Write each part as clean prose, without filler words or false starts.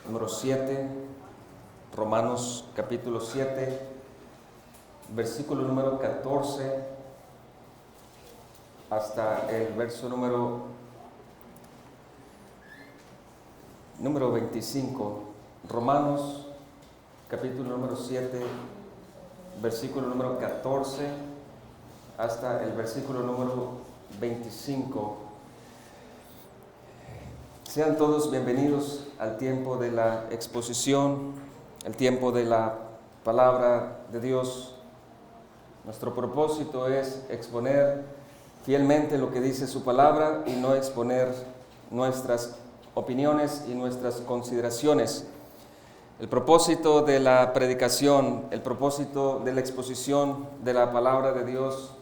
número 7, Romanos capítulo 7, versículo número 14 hasta el verso número 25. Romanos capítulo número 7, versículo número 14 hasta el versículo número 25. Sean todos bienvenidos al tiempo de la exposición, el tiempo de la palabra de Dios. Nuestro propósito es exponer fielmente lo que dice su palabra y no exponer nuestras opiniones y nuestras consideraciones. El propósito de la predicación, el propósito de la exposición de la palabra de Dios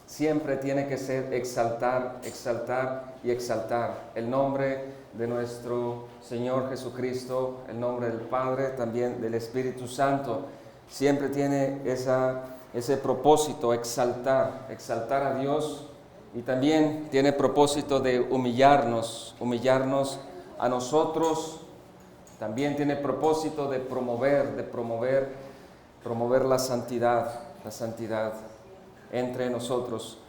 siempre tiene que ser exaltar, exaltar y exaltar el nombre de nuestro Señor Jesucristo, el nombre del Padre, también del Espíritu Santo. Siempre tiene ese propósito, exaltar a Dios, y también tiene propósito de humillarnos a nosotros. También tiene propósito de promover la santidad entre nosotros.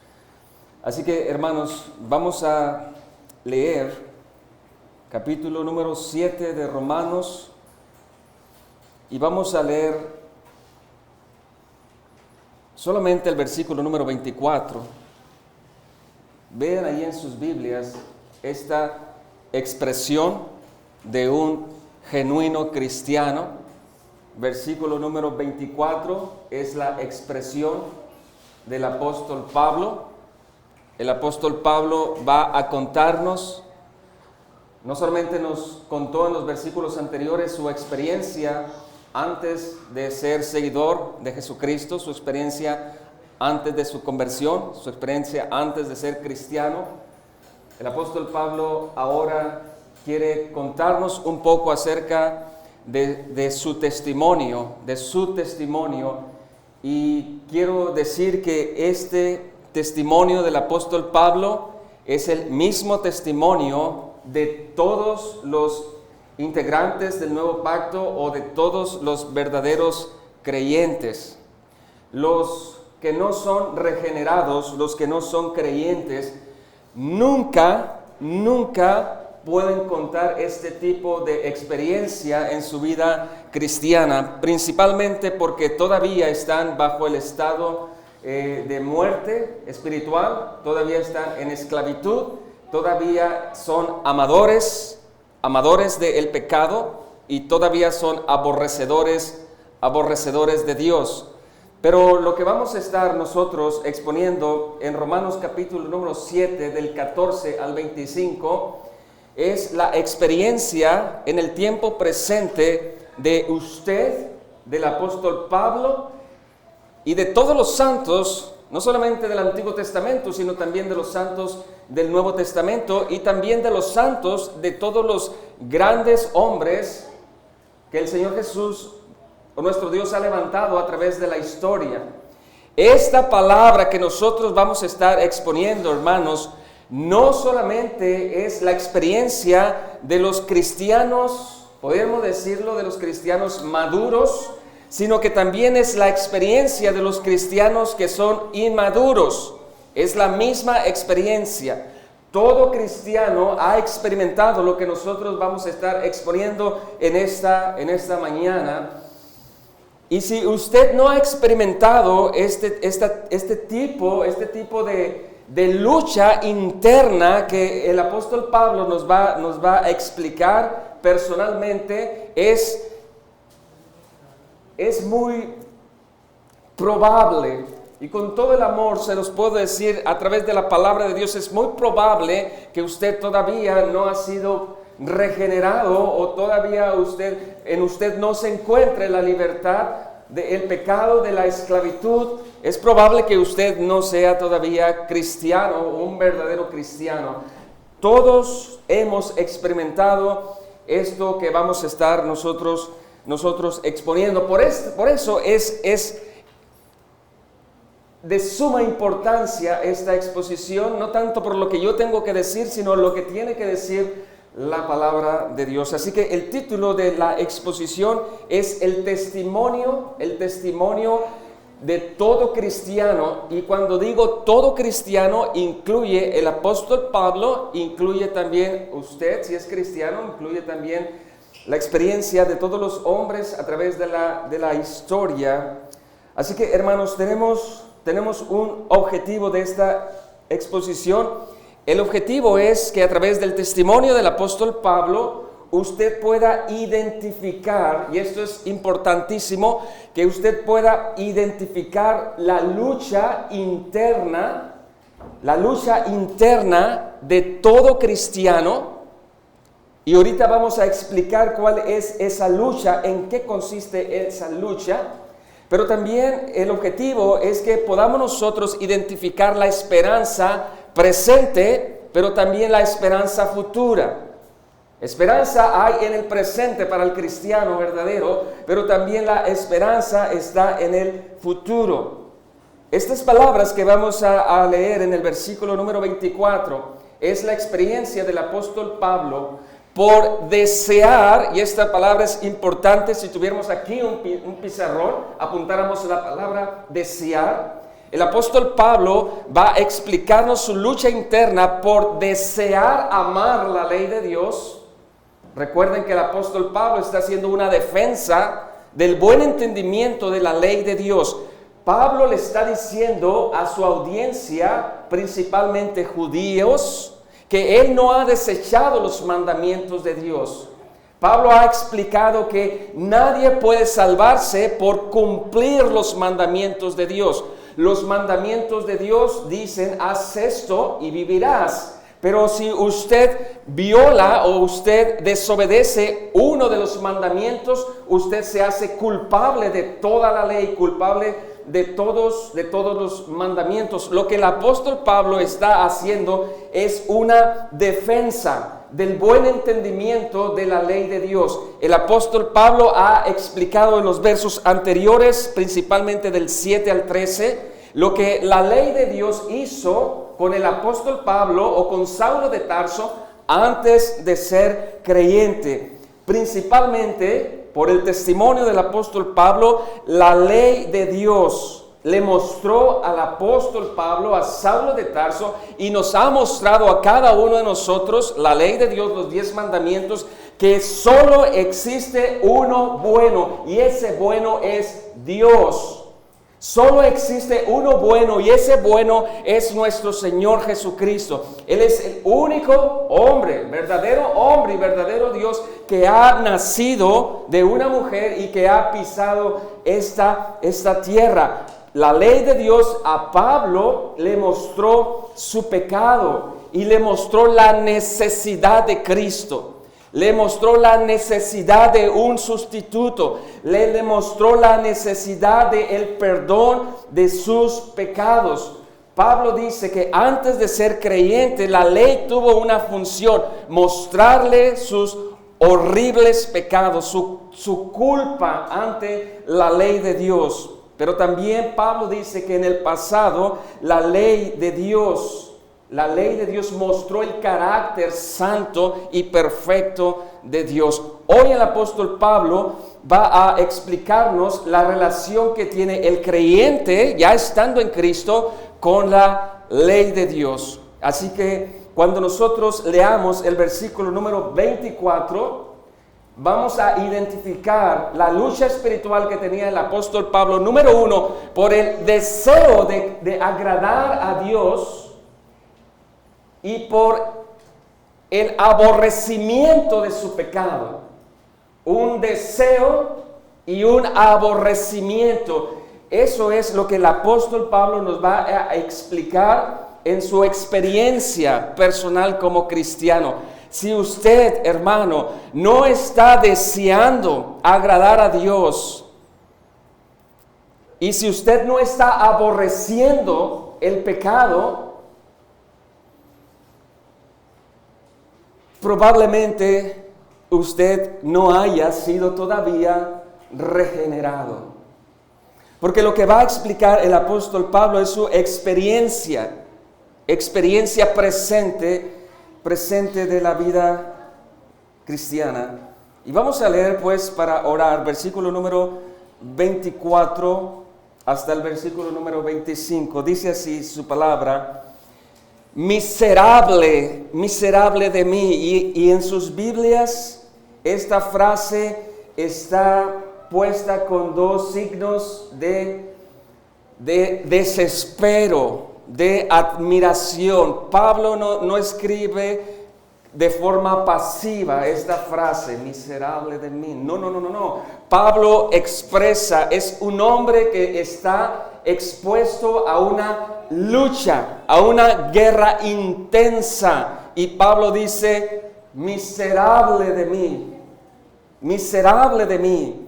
Así que, hermanos, vamos a leer capítulo número 7 de Romanos y vamos a leer solamente el versículo número 24. Vean ahí en sus Biblias esta expresión de un genuino cristiano. Versículo número 24 es la expresión del apóstol Pablo. El apóstol Pablo va a contarnos, no solamente nos contó en los versículos anteriores su experiencia antes de ser seguidor de Jesucristo, su experiencia antes de su conversión, su experiencia antes de ser cristiano. El apóstol Pablo ahora quiere contarnos un poco acerca de su testimonio, y quiero decir que este testimonio del apóstol Pablo es el mismo testimonio de todos los integrantes del nuevo pacto o de todos los verdaderos creyentes. Los que no son regenerados, los que no son creyentes, nunca pueden contar este tipo de experiencia en su vida cristiana, principalmente porque todavía están bajo el estado de muerte espiritual, todavía están en esclavitud, todavía son amadores del pecado y todavía son aborrecedores de Dios. Pero lo que vamos a estar nosotros exponiendo en Romanos capítulo número 7, del 14 al 25, es la experiencia en el tiempo presente de usted, del apóstol Pablo, y de todos los santos, no solamente del Antiguo Testamento, sino también de los santos del Nuevo Testamento, y también de los santos de todos los grandes hombres que el Señor Jesús, o nuestro Dios, ha levantado a través de la historia. Esta palabra que nosotros vamos a estar exponiendo, hermanos, no solamente es la experiencia de los cristianos, podemos decirlo, de los cristianos maduros, sino que también es la experiencia de los cristianos que son inmaduros. Es la misma experiencia. Todo cristiano ha experimentado lo que nosotros vamos a estar exponiendo en esta mañana. Y si usted no ha experimentado este tipo de lucha interna que el apóstol Pablo nos va a explicar personalmente, es muy probable, y con todo el amor se los puedo decir a través de la palabra de Dios, es muy probable que usted todavía no ha sido regenerado, o todavía en usted no se encuentre la libertad del pecado, de la esclavitud. Es probable que usted no sea todavía cristiano, un verdadero cristiano. Todos hemos experimentado esto que vamos a estar nosotros exponiendo. Por eso es de suma importancia esta exposición, no tanto por lo que yo tengo que decir, sino lo que tiene que decir la palabra de Dios. Así que el título de la exposición es el testimonio de todo cristiano. Y cuando digo todo cristiano, incluye el apóstol Pablo, incluye también usted, si es cristiano, incluye también la experiencia de todos los hombres a través de la historia. Así que, hermanos, tenemos un objetivo de esta exposición. El objetivo es que a través del testimonio del apóstol Pablo usted pueda identificar, y esto es importantísimo, que usted pueda identificar la lucha interna de todo cristiano. Y ahorita vamos a explicar cuál es esa lucha, en qué consiste esa lucha. Pero también el objetivo es que podamos nosotros identificar la esperanza presente, pero también la esperanza futura. Esperanza hay en el presente para el cristiano verdadero, pero también la esperanza está en el futuro. Estas palabras que vamos a leer en el versículo número 24 es la experiencia del apóstol Pablo por desear, y esta palabra es importante. Si tuviéramos aquí un pizarrón, apuntáramos la palabra desear. El apóstol Pablo va a explicarnos su lucha interna por desear amar la ley de Dios. Recuerden que el apóstol Pablo está haciendo una defensa del buen entendimiento de la ley de Dios. Pablo le está diciendo a su audiencia, principalmente judíos, que él no ha desechado los mandamientos de Dios. Pablo ha explicado que nadie puede salvarse por cumplir los mandamientos de Dios. Los mandamientos de Dios dicen, haz esto y vivirás. Pero si usted viola o usted desobedece uno de los mandamientos, usted se hace culpable de toda la ley, culpable de todos los mandamientos. Lo que el apóstol Pablo está haciendo es una defensa del buen entendimiento de la ley de Dios. El apóstol Pablo ha explicado en los versos anteriores, principalmente del 7 al 13, lo que la ley de Dios hizo con el apóstol Pablo o con Saulo de Tarso antes de ser creyente. Principalmente por el testimonio del apóstol Pablo, la ley de Dios le mostró al apóstol Pablo, a Saulo de Tarso, y nos ha mostrado a cada uno de nosotros la ley de Dios, los 10 mandamientos, que solo existe uno bueno, y ese bueno es Dios. Solo existe uno bueno, y ese bueno es nuestro Señor Jesucristo. Él es el único hombre y verdadero Dios que ha nacido de una mujer y que ha pisado esta tierra. La ley de Dios a Pablo le mostró su pecado y le mostró la necesidad de Cristo. Le mostró la necesidad de un sustituto. Le demostró la necesidad del perdón de sus pecados. Pablo dice que antes de ser creyente, la ley tuvo una función: mostrarle sus horribles pecados, su culpa ante la ley de Dios. Pero también Pablo dice que en el pasado la ley de Dios mostró el carácter santo y perfecto de Dios. Hoy el apóstol Pablo va a explicarnos la relación que tiene el creyente, ya estando en Cristo, con la ley de Dios. Así que cuando nosotros leamos el versículo número 24, vamos a identificar la lucha espiritual que tenía el apóstol Pablo. Número 1, por el deseo de agradar a Dios, y por el aborrecimiento de su pecado. Un deseo y un aborrecimiento. Eso es lo que el apóstol Pablo nos va a explicar en su experiencia personal como cristiano. Si usted, hermano, no está deseando agradar a Dios, y si usted no está aborreciendo el pecado, probablemente usted no haya sido todavía regenerado. Porque lo que va a explicar el apóstol Pablo es su experiencia presente de la vida cristiana. Y vamos a leer pues para orar versículo número 24 hasta el versículo número 25. Dice así su palabra: miserable, miserable de mí. Y en sus Biblias esta frase está puesta con dos signos de desespero, de admiración. Pablo no escribe de forma pasiva esta frase, miserable de mí. No. Pablo expresa, es un hombre que está expuesto a una lucha, a una guerra intensa. Y Pablo dice, miserable de mí, miserable de mí.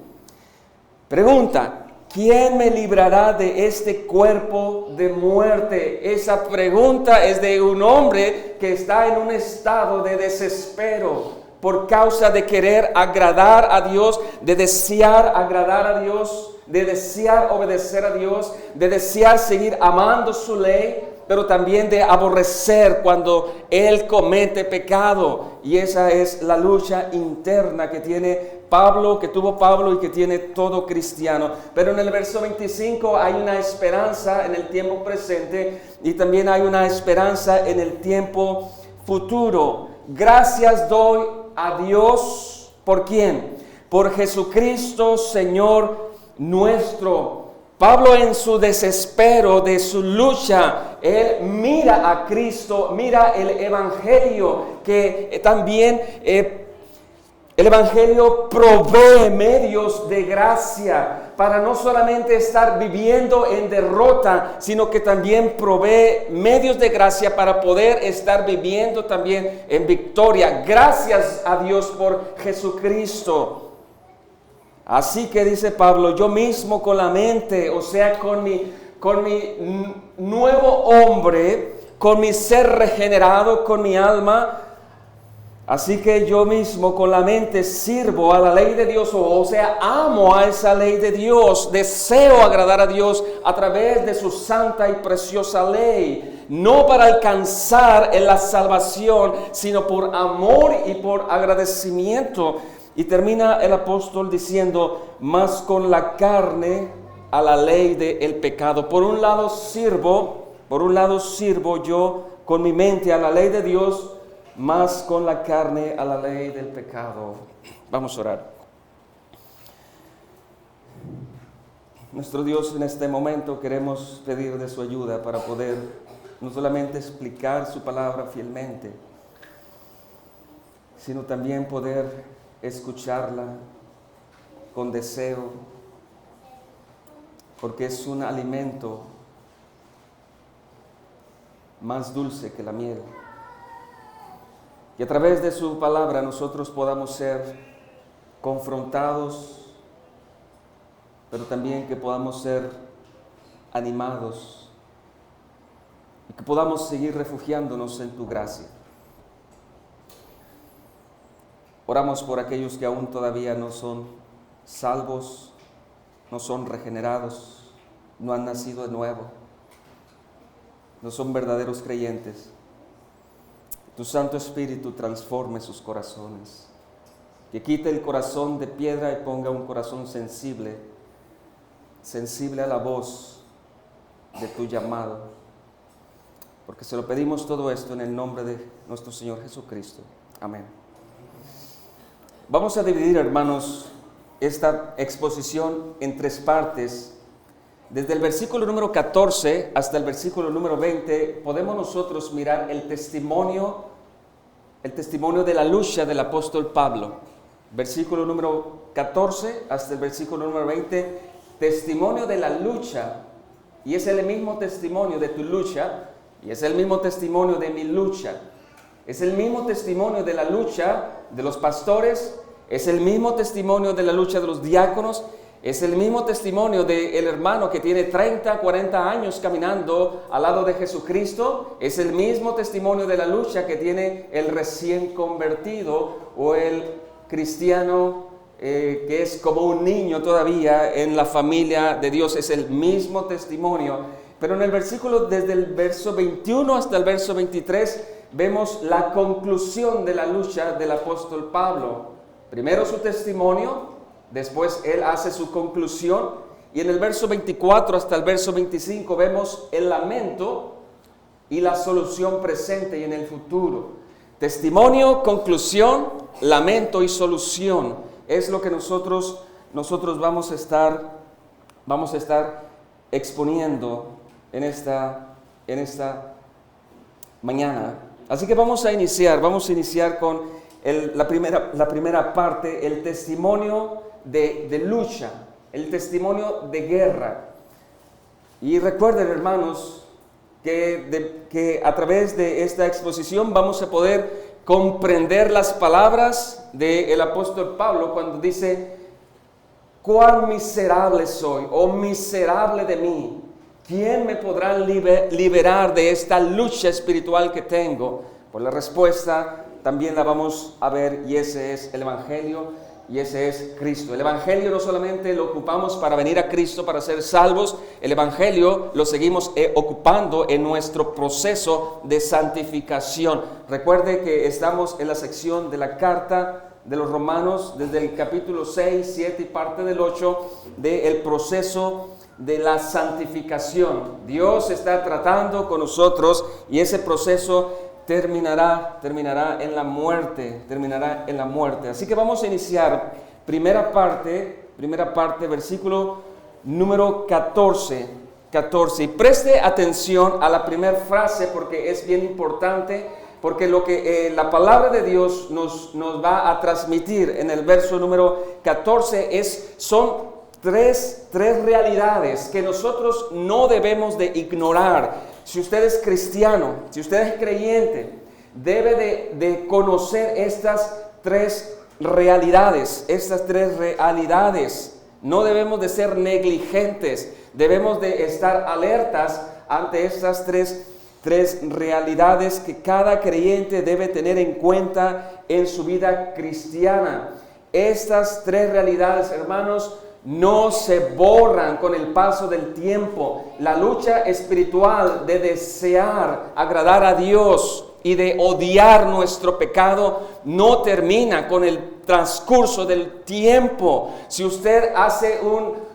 Pregunta: ¿quién me librará de este cuerpo de muerte? Esa pregunta es de un hombre que está en un estado de desespero por causa de querer agradar a Dios, de desear agradar a Dios, de desear obedecer a Dios, de desear seguir amando su ley, pero también de aborrecer cuando Él comete pecado. Y esa es la lucha interna que tiene Pablo, que tuvo Pablo y que tiene todo cristiano. Pero en el verso 25 hay una esperanza en el tiempo presente y también hay una esperanza en el tiempo futuro. Gracias doy a Dios, ¿por quién? Por Jesucristo, Señor nuestro. Pablo, en su desespero de su lucha, él mira a Cristo, mira el Evangelio, que también el Evangelio provee medios de gracia para no solamente estar viviendo en derrota, sino que también provee medios de gracia para poder estar viviendo también en victoria. Gracias a Dios por Jesucristo. Así que dice Pablo, yo mismo con la mente, o sea, con mi nuevo hombre, con mi ser regenerado, con mi alma, así que yo mismo con la mente sirvo a la ley de Dios, o sea, amo a esa ley de Dios, deseo agradar a Dios a través de su santa y preciosa ley, no para alcanzar en la salvación, sino por amor y por agradecimiento. Y termina el apóstol diciendo, más con la carne a la ley del pecado. Por un lado sirvo yo con mi mente a la ley de Dios, más con la carne a la ley del pecado. Vamos a orar. Nuestro Dios, en este momento queremos pedir de su ayuda para poder no solamente explicar su palabra fielmente, sino también poder escucharla con deseo, porque es un alimento más dulce que la miel. Y a través de su palabra nosotros podamos ser confrontados, pero también que podamos ser animados y que podamos seguir refugiándonos en tu gracia. Oramos por aquellos que aún todavía no son salvos, no son regenerados, no han nacido de nuevo, no son verdaderos creyentes. Tu Santo Espíritu transforme sus corazones, que quite el corazón de piedra y ponga un corazón sensible a la voz de tu llamado. Porque se lo pedimos todo esto en el nombre de nuestro Señor Jesucristo. Amén. Vamos a dividir, hermanos, esta exposición en tres partes. Desde el versículo número 14 hasta el versículo número 20, podemos nosotros mirar el testimonio de la lucha del apóstol Pablo. Versículo número 14 hasta el versículo número 20, testimonio de la lucha. Y es el mismo testimonio de tu lucha, y es el mismo testimonio de mi lucha. Es el mismo testimonio de la lucha de los pastores, es el mismo testimonio de la lucha de los diáconos, es el mismo testimonio del hermano que tiene 30, 40 años caminando al lado de Jesucristo, es el mismo testimonio de la lucha que tiene el recién convertido o el cristiano que es como un niño todavía en la familia de Dios, es el mismo testimonio. Pero en el versículo, desde el verso 21 hasta el verso 23, vemos la conclusión de la lucha del apóstol Pablo. Primero su testimonio, después él hace su conclusión, y en el verso 24 hasta el verso 25 vemos el lamento y la solución presente y en el futuro. Testimonio, conclusión, lamento y solución es lo que nosotros vamos a estar exponiendo en esta mañana. Así que vamos a iniciar con la primera parte, el testimonio de lucha, el testimonio de guerra. Y recuerden, hermanos, que a través de esta exposición vamos a poder comprender las palabras del apóstol Pablo cuando dice: cuán miserable soy, oh miserable de mí, ¿quién me podrá liberar de esta lucha espiritual que tengo? Pues la respuesta también la vamos a ver, y ese es el Evangelio, y ese es Cristo. El Evangelio no solamente lo ocupamos para venir a Cristo, para ser salvos, el Evangelio lo seguimos ocupando en nuestro proceso de santificación. Recuerde que estamos en la sección de la carta de los Romanos, desde el capítulo 6, 7 y parte del 8, del proceso de la santificación. Dios está tratando con nosotros y ese proceso terminará en la muerte, Así que vamos a iniciar primera parte, versículo número 14. Y preste atención a la primera frase porque es bien importante, porque lo que la palabra de Dios nos va a transmitir en el verso número 14 son tres realidades que nosotros no debemos de ignorar. Si usted es cristiano, si usted es creyente, debe de conocer estas tres realidades. No debemos de ser negligentes, debemos de estar alertas ante estas tres realidades que cada creyente debe tener en cuenta en su vida cristiana. Estas tres realidades, hermanos, no se borran con el paso del tiempo. La lucha espiritual de desear agradar a Dios y de odiar nuestro pecado no termina con el transcurso del tiempo. Si usted hace un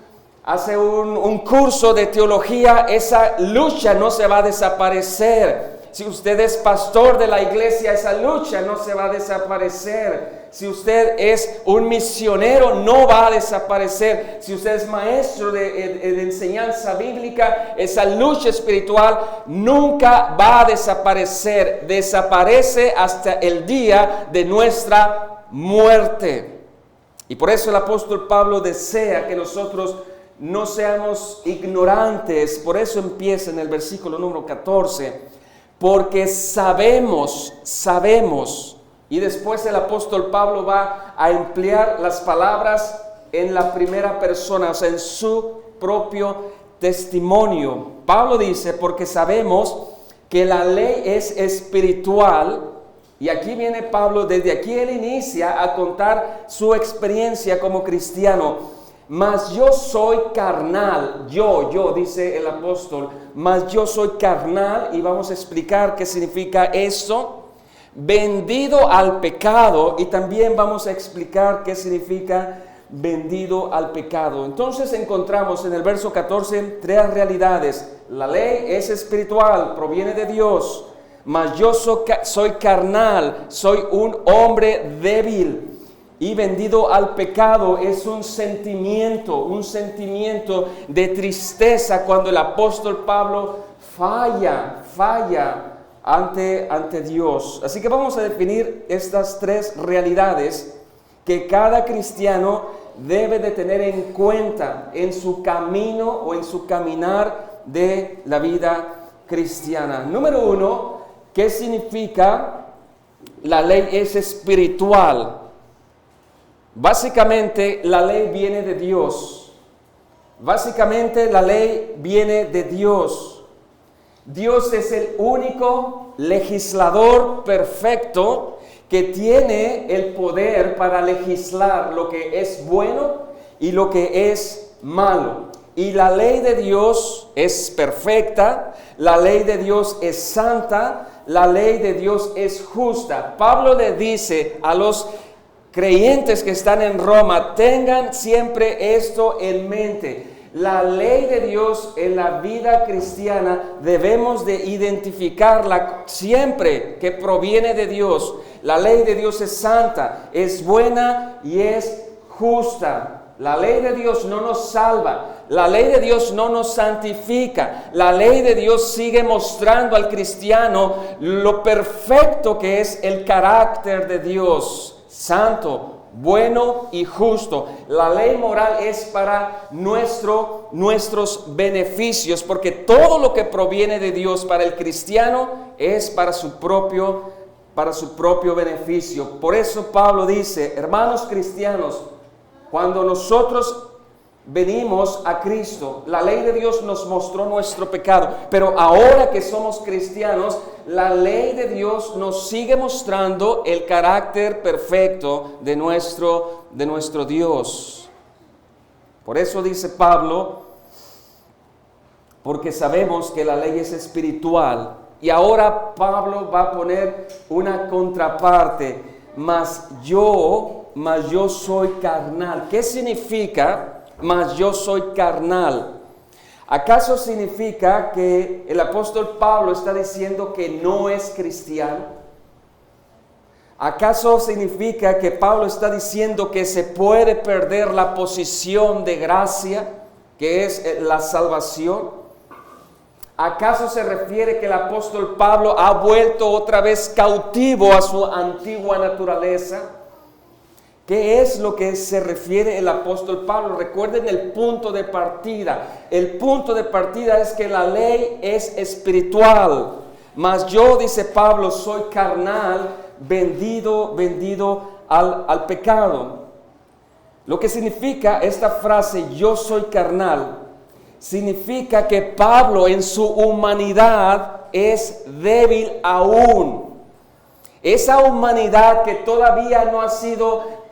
curso de teología, esa lucha no se va a desaparecer. Si usted es pastor de la iglesia, esa lucha no se va a desaparecer. Si usted es un misionero, no va a desaparecer. Si usted es maestro de enseñanza bíblica, esa lucha espiritual nunca va a desaparecer. Desaparece hasta el día de nuestra muerte. Y por eso el apóstol Pablo desea que nosotros no seamos ignorantes. Por eso empieza en el versículo número 14. Porque sabemos. Y después el apóstol Pablo va a emplear las palabras en la primera persona, o sea, en su propio testimonio. Pablo dice: porque sabemos que la ley es espiritual. Y aquí viene Pablo, desde aquí él inicia a contar su experiencia como cristiano. Mas yo soy carnal, yo, dice el apóstol, mas yo soy carnal, y vamos a explicar qué significa eso. Vendido al pecado, y también vamos a explicar qué significa vendido al pecado. Entonces encontramos en el verso 14 tres realidades. La ley es espiritual, proviene de Dios, mas yo soy carnal, soy un hombre débil. Y vendido al pecado es un sentimiento de tristeza cuando el apóstol Pablo falla ante Dios. Así que vamos a definir estas tres realidades que cada cristiano debe de tener en cuenta en su camino o en su caminar de la vida cristiana. Número 1, ¿qué significa la ley es espiritual? Básicamente la ley viene de Dios. Dios es el único legislador perfecto que tiene el poder para legislar lo que es bueno y lo que es malo. Y la ley de Dios es perfecta, la ley de Dios es santa, la ley de Dios es justa. Pablo le dice a los creyentes que están en Roma, tengan siempre esto en mente. La ley de Dios en la vida cristiana debemos de identificarla siempre que proviene de Dios. La ley de Dios es santa, es buena y es justa. La ley de Dios no nos salva. La ley de Dios no nos santifica. La ley de Dios sigue mostrando al cristiano lo perfecto que es el carácter de Dios, santo, bueno y justo. La ley moral es para nuestros beneficios, porque todo lo que proviene de Dios para el cristiano es para su propio beneficio. Por eso Pablo dice, hermanos cristianos, cuando nosotros venimos a Cristo, la ley de Dios nos mostró nuestro pecado, pero ahora que somos cristianos, la ley de Dios nos sigue mostrando el carácter perfecto de nuestro Dios. Por eso dice Pablo, porque sabemos que la ley es espiritual. Y ahora Pablo va a poner una contraparte, mas yo soy carnal. ¿Qué significa? Mas yo soy carnal. ¿Acaso significa que el apóstol Pablo está diciendo que no es cristiano? ¿Acaso significa que Pablo está diciendo que se puede perder la posición de gracia, que es la salvación? ¿Acaso se refiere que el apóstol Pablo ha vuelto otra vez cautivo a su antigua naturaleza? ¿Qué es lo que se refiere el apóstol Pablo? Recuerden el punto de partida. El punto de partida es que la ley es espiritual. Mas yo, dice Pablo, soy carnal, vendido al pecado. Lo que significa esta frase, yo soy carnal, significa que Pablo en su humanidad es débil aún. Esa humanidad que todavía no ha sido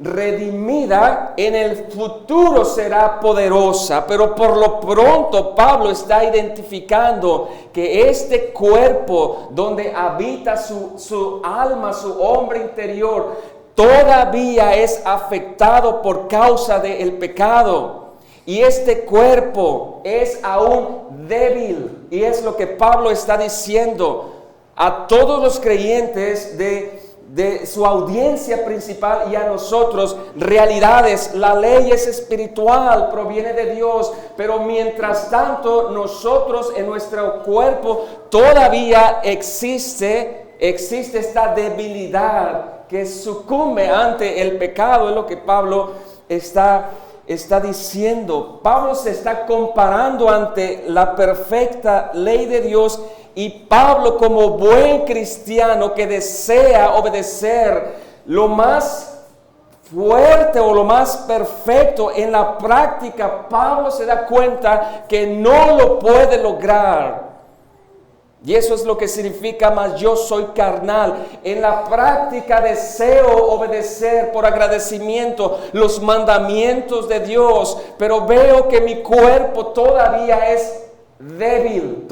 redimida, en el futuro será poderosa, pero por lo pronto Pablo está identificando que este cuerpo donde habita su alma, su hombre interior, todavía es afectado por causa del pecado. Y este cuerpo es aún débil, y es lo que Pablo está diciendo a todos los creyentes de su audiencia principal y a nosotros. Realidades, la ley es espiritual, proviene de Dios, pero mientras tanto nosotros en nuestro cuerpo todavía existe esta debilidad que sucumbe ante el pecado. Es lo que Pablo está diciendo. Pablo se está comparando ante la perfecta ley de Dios. Y Pablo, como buen cristiano que desea obedecer lo más fuerte o lo más perfecto en la práctica, Pablo se da cuenta que no lo puede lograr. Y eso es lo que significa, mas yo soy carnal. En la práctica deseo obedecer por agradecimiento los mandamientos de Dios, pero veo que mi cuerpo todavía es débil.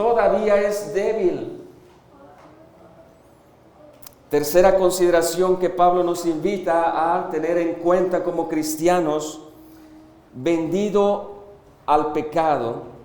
Tercera consideración que Pablo nos invita a tener en cuenta como cristianos: vendido al pecado.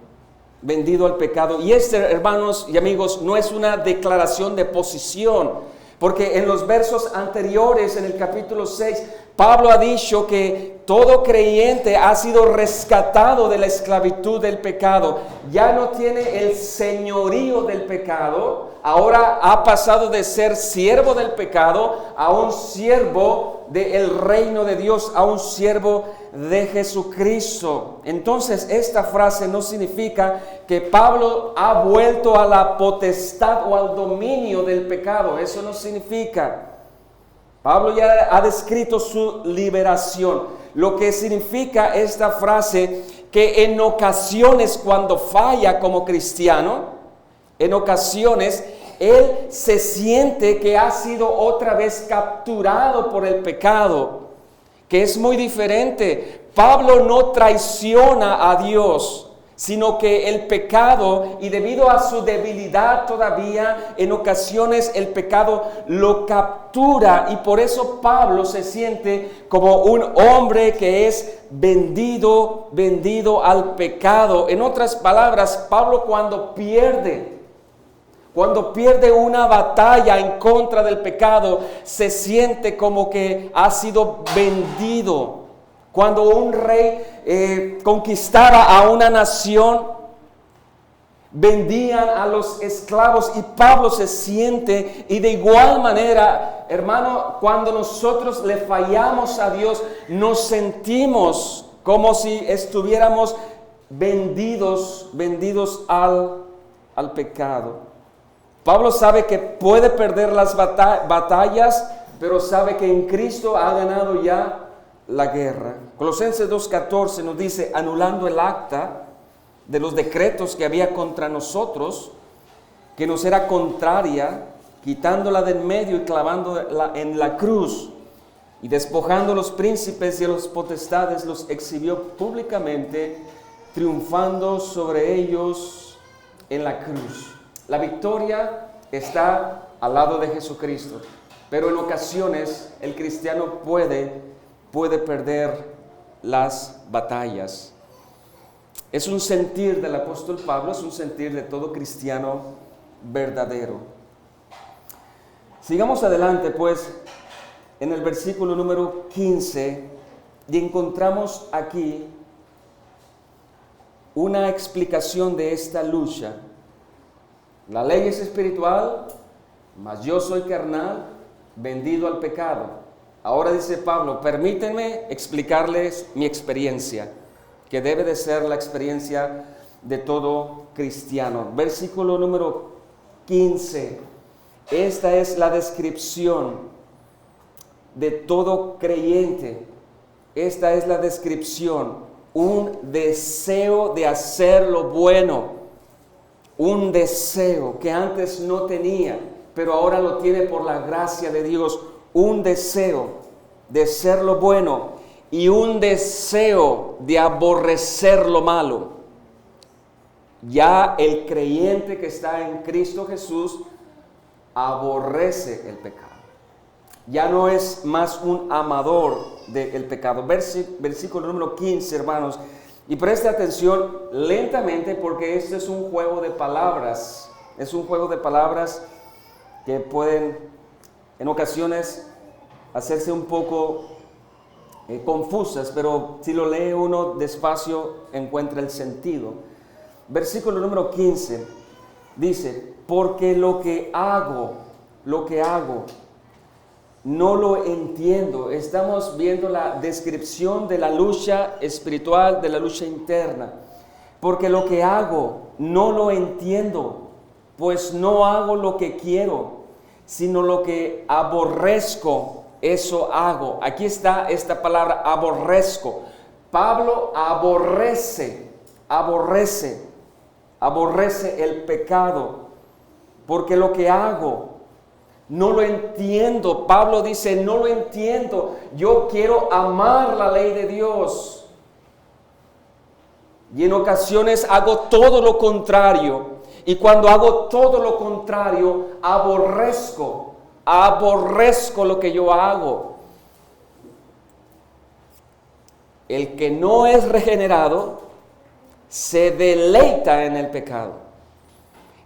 Y hermanos y amigos, no es una declaración de posición, porque en los versos anteriores, en el capítulo 6, Pablo ha dicho que todo creyente ha sido rescatado de la esclavitud del pecado. Ya no tiene el señorío del pecado. Ahora ha pasado de ser siervo del pecado a un siervo del reino de Dios, a un siervo de Jesucristo. Entonces, esta frase no significa que Pablo ha vuelto a la potestad o al dominio del pecado. Eso no significa. Pablo ya ha descrito su liberación. Lo que significa esta frase, que en ocasiones cuando falla como cristiano, en ocasiones él se siente que ha sido otra vez capturado por el pecado, que es muy diferente. Pablo no traiciona a Dios, sino que el pecado, y debido a su debilidad todavía, en ocasiones el pecado lo captura, y por eso Pablo se siente como un hombre que es vendido al pecado. En otras palabras, Pablo cuando pierde una batalla en contra del pecado, se siente como que ha sido vendido. Cuando un rey conquistaba a una nación, vendían a los esclavos, y Pablo se siente, y de igual manera, hermano, cuando nosotros le fallamos a Dios, nos sentimos como si estuviéramos vendidos al pecado. Pablo sabe que puede perder las batallas, pero sabe que en Cristo ha ganado ya la guerra. Colosenses 2:14 nos dice, anulando el acta de los decretos que había contra nosotros, que nos era contraria, quitándola de en medio y clavándola en la cruz, y despojando a los príncipes y a los potestades, los exhibió públicamente, triunfando sobre ellos en la cruz. La victoria está al lado de Jesucristo, pero en ocasiones el cristiano puede perder las batallas. Es un sentir del apóstol Pablo, es un sentir de todo cristiano verdadero. Sigamos adelante, pues, en el versículo número 15, y encontramos aquí una explicación de esta lucha. La ley es espiritual, mas yo soy carnal, vendido al pecado. Ahora dice Pablo, permítanme explicarles mi experiencia, que debe de ser la experiencia de todo cristiano. Versículo número 15. Esta es la descripción de todo creyente. Esta es la descripción. Un deseo de hacer lo bueno. Un deseo que antes no tenía, pero ahora lo tiene por la gracia de Dios. Un deseo de hacer lo bueno y un deseo de aborrecer lo malo. Ya el creyente que está en Cristo Jesús aborrece el pecado. Ya no es más un amador del pecado. Versículo número 15, hermanos. Y preste atención lentamente, porque este es un juego de palabras. Es un juego de palabras que pueden en ocasiones hacerse un poco confusas, pero si lo lee uno despacio encuentra el sentido. Versículo número 15 dice, porque lo que hago, no lo entiendo. Estamos viendo la descripción de la lucha espiritual, de la lucha interna. Porque lo que hago, no lo entiendo, pues no hago lo que quiero, sino lo que aborrezco, eso hago. Aquí está esta palabra, aborrezco. Pablo aborrece el pecado, porque lo que hago, no lo entiendo. Pablo dice, no lo entiendo. Yo quiero amar la ley de Dios. Y en ocasiones hago todo lo contrario. Y cuando hago todo lo contrario, aborrezco lo que yo hago. El que no es regenerado se deleita en el pecado.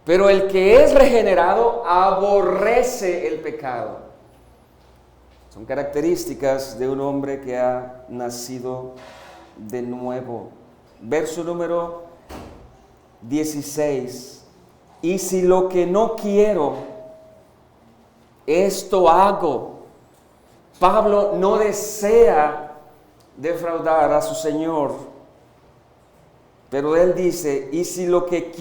Pero el que es regenerado aborrece el pecado. Son características de un hombre que ha nacido de nuevo. Verso número 16. Y si lo que no quiero, esto hago. Pablo no desea defraudar a su Señor. Pero él dice, y si lo que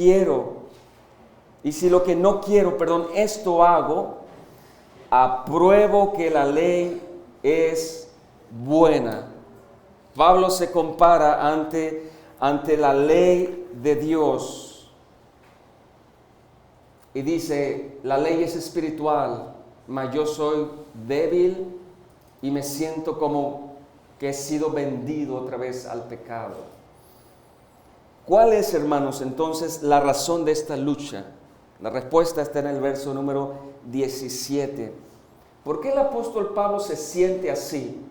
no quiero, esto hago, apruebo que la ley es buena. Pablo se compara ante la ley de Dios y dice, la ley es espiritual, mas yo soy débil y me siento como que he sido vendido otra vez al pecado. ¿Cuál es, hermanos, entonces la razón de esta lucha? La respuesta está en el verso número 17. ¿Por qué el apóstol Pablo se siente así?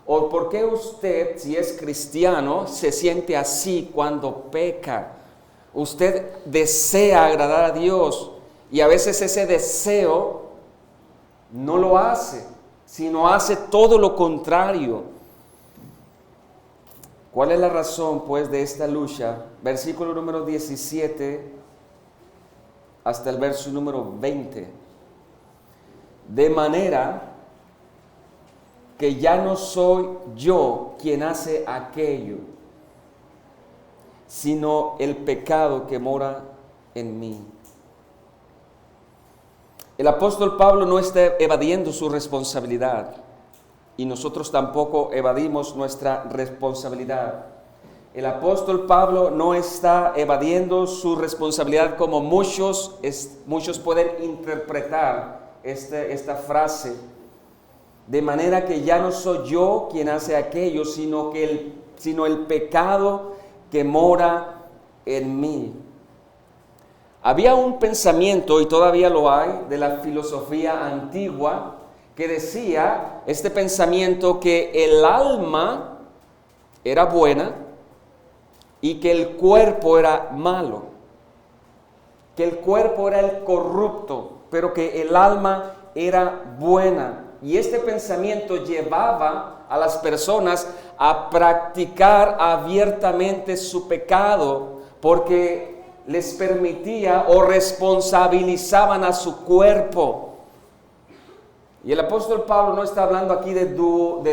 ¿O por qué usted, si es cristiano, se siente así cuando peca? Usted desea agradar a Dios y a veces ese deseo no lo hace, sino hace todo lo contrario. ¿Cuál es la razón, pues, de esta lucha? Versículo número 17 hasta el verso número 20. De manera que ya no soy yo quien hace aquello, sino el pecado que mora en mí. El apóstol Pablo no está evadiendo su responsabilidad y nosotros tampoco evadimos nuestra responsabilidad. El apóstol Pablo no está evadiendo su responsabilidad como muchos pueden interpretar esta frase. De manera que ya no soy yo quien hace aquello, sino el pecado que mora en mí. Había un pensamiento, y todavía lo hay, de la filosofía antigua, que decía, este pensamiento, que el alma era buena y que el cuerpo era malo. Que el cuerpo era el corrupto, pero que el alma era buena. Y este pensamiento llevaba a las personas a practicar abiertamente su pecado, porque les permitía o responsabilizaban a su cuerpo. Y el apóstol Pablo no está hablando aquí de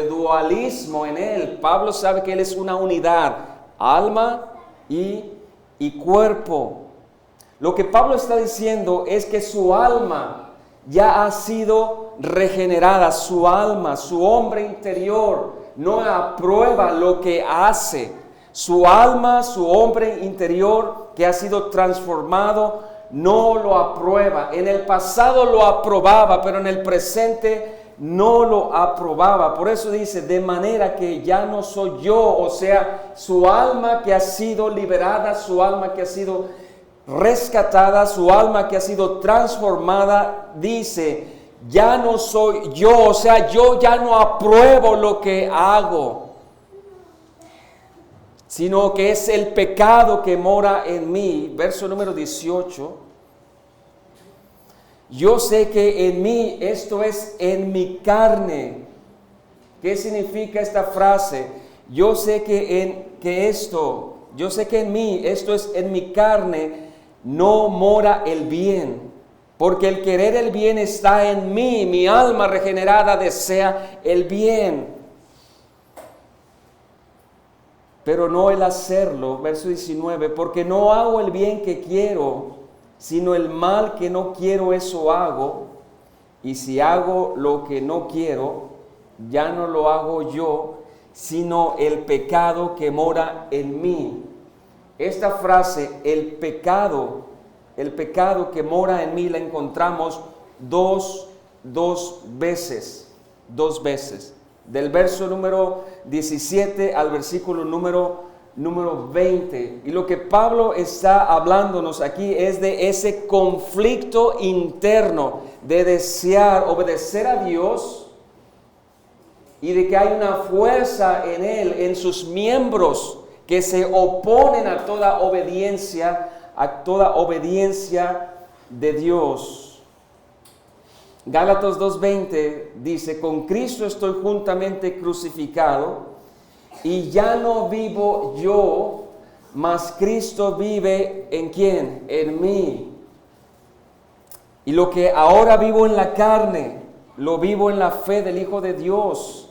dualismo en él. Pablo sabe que él es una unidad, alma y cuerpo. Lo que Pablo está diciendo es que su alma ya ha sido regenerada, su alma, su hombre interior no aprueba lo que hace. Su alma, su hombre interior que ha sido transformado, no lo aprueba. En el pasado lo aprobaba, pero en el presente no lo aprobaba. Por eso dice, de manera que ya no soy yo, o sea, su alma que ha sido liberada, su alma que ha sido rescatada, su alma que ha sido transformada, dice, ya no soy yo, o sea, yo ya no apruebo lo que hago, sino que es el pecado que mora en mí. Verso número 18. Yo sé que en mí, esto es en mi carne. ¿Qué significa esta frase? Yo sé que en mí, esto es en mi carne, no mora el bien, porque el querer el bien está en mí, mi alma regenerada desea el bien, pero no el hacerlo. Verso 19, porque no hago el bien que quiero, sino el mal que no quiero, eso hago, y si hago lo que no quiero, ya no lo hago yo, sino el pecado que mora en mí. Esta frase, el pecado que mora en mí, la encontramos dos veces. Del verso número 17 al versículo número 20. Y lo que Pablo está hablándonos aquí es de ese conflicto interno de desear obedecer a Dios y de que hay una fuerza en él, en sus miembros, que se oponen a toda obediencia de Dios. Gálatas 2:20 dice, con Cristo estoy juntamente crucificado, y ya no vivo yo, mas Cristo vive ¿en quién? En mí. Y lo que ahora vivo en la carne, lo vivo en la fe del Hijo de Dios,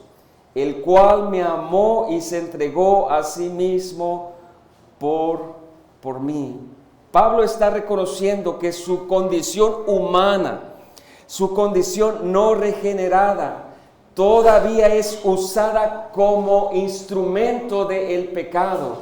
el cual me amó y se entregó a sí mismo por mí. Pablo está reconociendo que su condición humana, su condición no regenerada, todavía es usada como instrumento del pecado.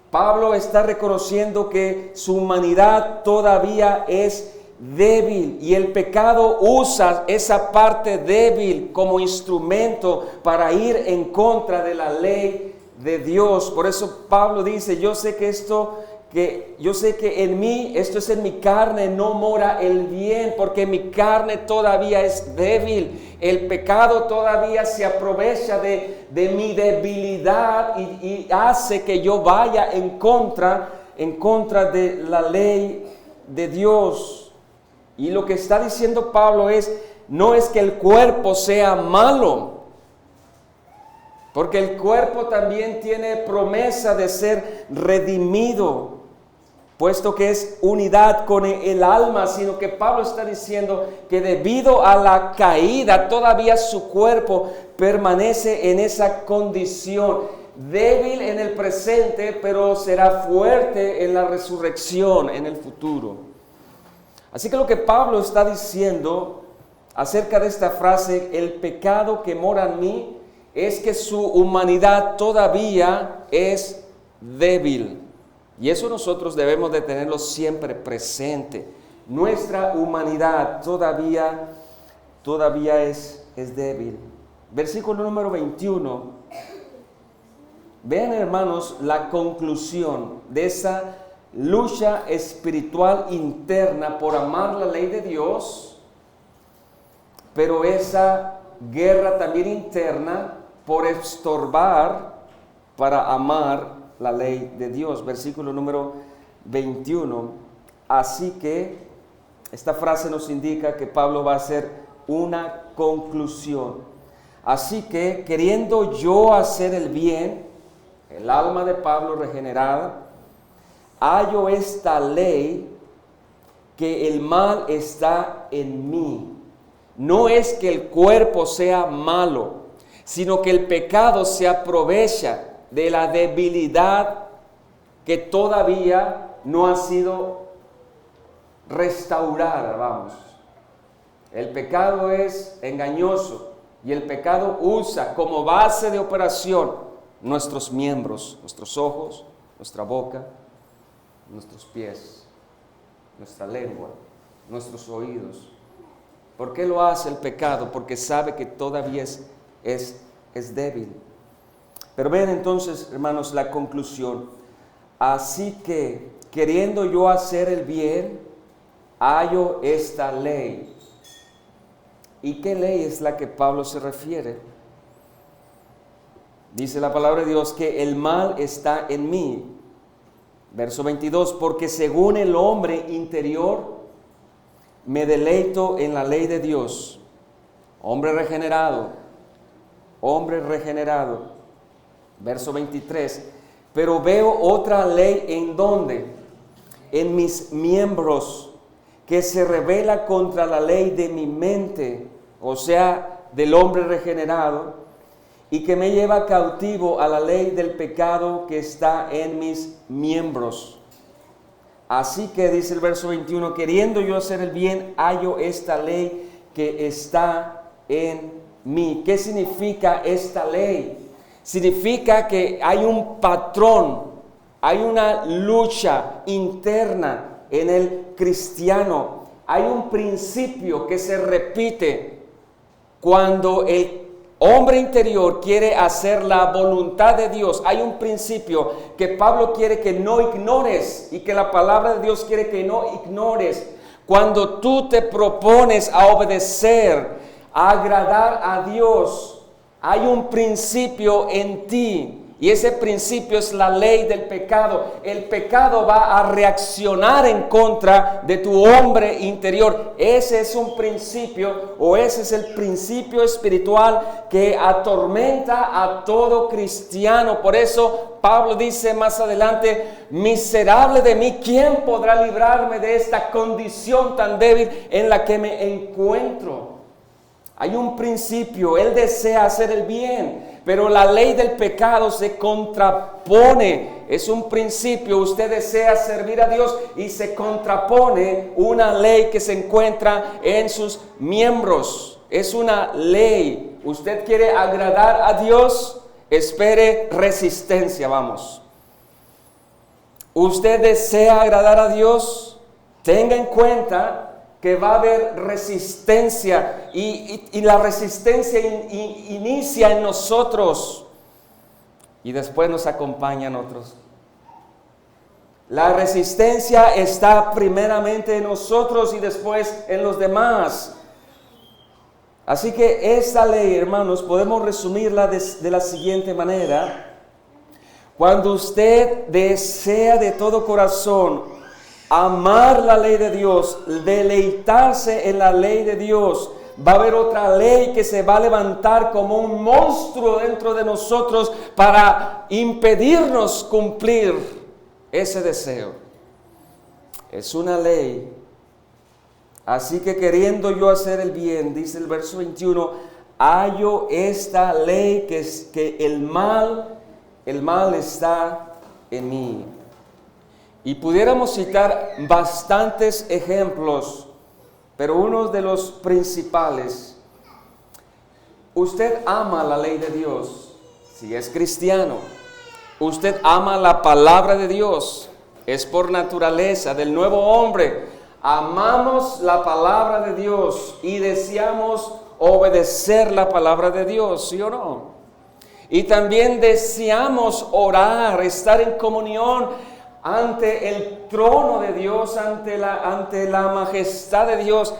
Pablo está reconociendo que su humanidad todavía es débil y el pecado usa esa parte débil como instrumento para ir en contra de la ley de Dios. Por eso Pablo dice, yo sé que en mí, esto es en mi carne, no mora el bien, porque mi carne todavía es débil. El pecado todavía se aprovecha de mi debilidad y hace que yo vaya en contra de la ley de Dios. Y lo que está diciendo Pablo no es que el cuerpo sea malo, porque el cuerpo también tiene promesa de ser redimido, puesto que es unidad con el alma, sino que Pablo está diciendo que debido a la caída, todavía su cuerpo permanece en esa condición, débil en el presente, pero será fuerte en la resurrección, en el futuro. Así que lo que Pablo está diciendo acerca de esta frase, el pecado que mora en mí, es que su humanidad todavía es débil. Y eso nosotros debemos de tenerlo siempre presente. Nuestra humanidad todavía es débil. Versículo número 21. Vean, hermanos, la conclusión de esa lucha espiritual interna por amar la ley de Dios, pero esa guerra también interna por estorbar para amar la ley de Dios. Versículo número 21. Así que esta frase nos indica que Pablo va a hacer una conclusión. Así que, queriendo yo hacer el bien, el alma de Pablo regenerada, hallo esta ley, que el mal está en mí. No es que el cuerpo sea malo, sino que el pecado se aprovecha de la debilidad que todavía no ha sido restaurada, vamos. El pecado es engañoso y el pecado usa como base de operación nuestros miembros, nuestros ojos, nuestra boca, nuestros pies, nuestra lengua, nuestros oídos. ¿Por qué lo hace el pecado? Porque sabe que todavía es débil. Pero vean entonces, hermanos, la conclusión. Así que, queriendo yo hacer el bien, hallo esta ley. ¿Y qué ley es la que Pablo se refiere? Dice la palabra de Dios que el mal está en mí. Verso 22, porque según el hombre interior, me deleito en la ley de Dios. Hombre regenerado. Verso 23, pero veo otra ley en donde, en mis miembros, que se rebela contra la ley de mi mente, o sea, del hombre regenerado, y que me lleva cautivo a la ley del pecado que está en mis miembros. Así que, dice el verso 21, queriendo yo hacer el bien, hallo esta ley que está en mí. ¿Qué significa esta ley? Significa que hay un patrón, hay una lucha interna en el cristiano, hay un principio que se repite cuando el hombre interior quiere hacer la voluntad de Dios. Hay un principio que Pablo quiere que no ignores y que la palabra de Dios quiere que no ignores. Cuando tú te propones a obedecer, a agradar a Dios, hay un principio en ti y ese principio es la ley del pecado. El pecado va a reaccionar en contra de tu hombre interior. Ese es un principio, o ese es el principio espiritual que atormenta a todo cristiano. Por eso Pablo dice más adelante, miserable de mí, ¿quién podrá librarme de esta condición tan débil en la que me encuentro? Hay un principio, él desea hacer el bien, pero la ley del pecado se contrapone. Es un principio, usted desea servir a Dios y se contrapone una ley que se encuentra en sus miembros. Es una ley. Usted quiere agradar a Dios, espere resistencia, vamos. Usted desea agradar a Dios, tenga en cuenta que va a haber resistencia y la resistencia inicia en nosotros. y después nos acompañan otros. La resistencia está primeramente en nosotros y después en los demás. Así que esta ley, hermanos, podemos resumirla de la siguiente manera. Cuando usted desea de todo corazón amar la ley de Dios, deleitarse en la ley de Dios, va a haber otra ley que se va a levantar como un monstruo dentro de nosotros para impedirnos cumplir ese deseo. Es una ley. Así que queriendo yo hacer el bien, dice el verso 21, hallo esta ley que el mal está en mí. Y pudiéramos citar bastantes ejemplos, pero uno de los principales. Usted ama la ley de Dios, si es cristiano. Usted ama la palabra de Dios, es por naturaleza del nuevo hombre. Amamos la palabra de Dios y deseamos obedecer la palabra de Dios, ¿sí o no? Y también deseamos orar, estar en comunión ante el trono de Dios, ante la majestad de Dios.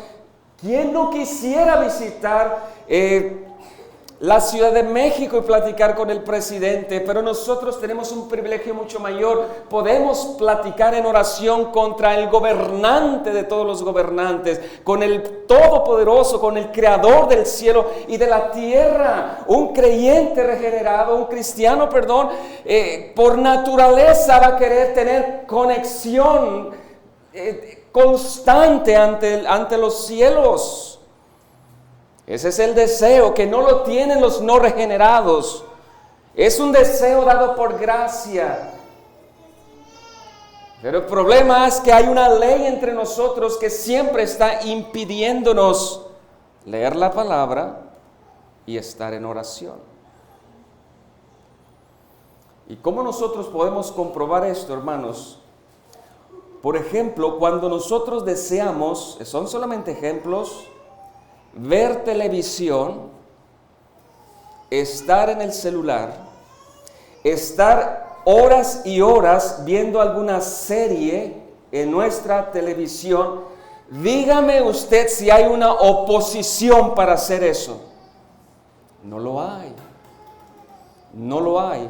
¿Quién no quisiera visitar la Ciudad de México y platicar con el presidente? Pero nosotros tenemos un privilegio mucho mayor. Podemos platicar en oración contra el gobernante de todos los gobernantes, con el Todopoderoso, con el Creador del cielo y de la tierra. Un creyente regenerado, un cristiano, por naturaleza va a querer tener conexión constante ante los cielos. Ese es el deseo que no lo tienen los no regenerados. Es un deseo dado por gracia. Pero el problema es que hay una ley entre nosotros que siempre está impidiéndonos leer la palabra y estar en oración. ¿Y cómo nosotros podemos comprobar esto, hermanos? Por ejemplo, cuando nosotros deseamos, son solamente ejemplos, ver televisión, estar en el celular, estar horas y horas viendo alguna serie en nuestra televisión. Dígame usted si hay una oposición para hacer eso. No lo hay. No lo hay.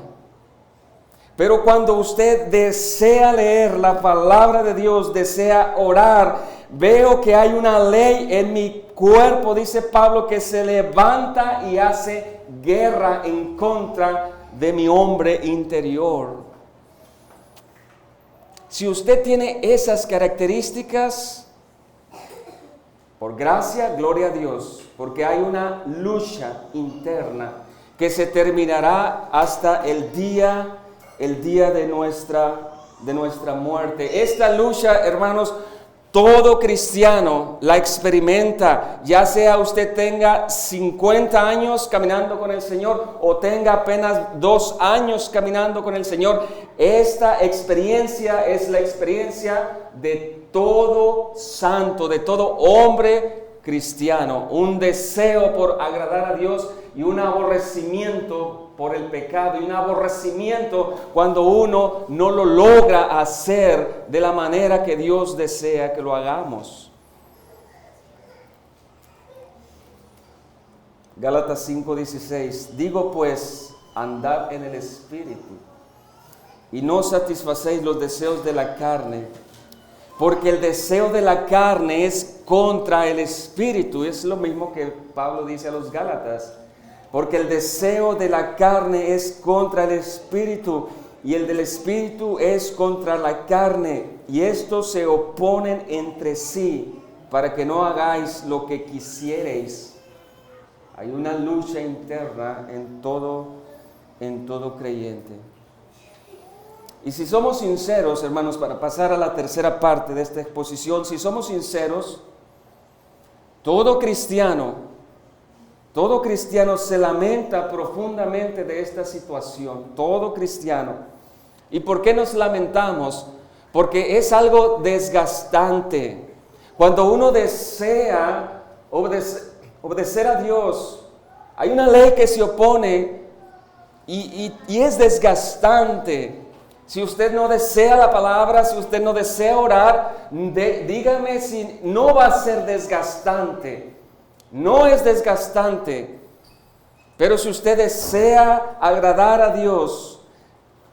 Pero cuando usted desea leer la palabra de Dios, desea orar, veo que hay una ley en mi cuerpo, dice Pablo, que se levanta y hace guerra en contra de mi hombre interior. Si usted tiene esas características, por gracia, gloria a Dios, porque hay una lucha interna que se terminará hasta el día de nuestra muerte. Esta lucha, hermanos, todo cristiano la experimenta, ya sea usted tenga 50 años caminando con el Señor o tenga apenas 2 años caminando con el Señor. Esta experiencia es la experiencia de todo santo, de todo hombre cristiano. Un deseo por agradar a Dios y un aborrecimiento por el pecado y un aborrecimiento cuando uno no lo logra hacer de la manera que Dios desea que lo hagamos. Gálatas 5:16, digo pues, andad en el Espíritu y no satisfacéis los deseos de la carne, porque el deseo de la carne es contra el Espíritu. Es lo mismo que Pablo dice a los Gálatas. Porque el deseo de la carne es contra el Espíritu y el del Espíritu es contra la carne. Y estos se oponen entre sí para que no hagáis lo que quisierais. Hay una lucha interna en todo creyente. Y si somos sinceros, hermanos, para pasar a la tercera parte de esta exposición, si somos sinceros, todo cristiano se lamenta profundamente de esta situación, todo cristiano. ¿Y por qué nos lamentamos? Porque es algo desgastante. Cuando uno desea obedecer a Dios, hay una ley que se opone y es desgastante. Si usted no desea la palabra, si usted no desea orar, dígame si no va a ser desgastante. No es desgastante. Pero si usted desea agradar a Dios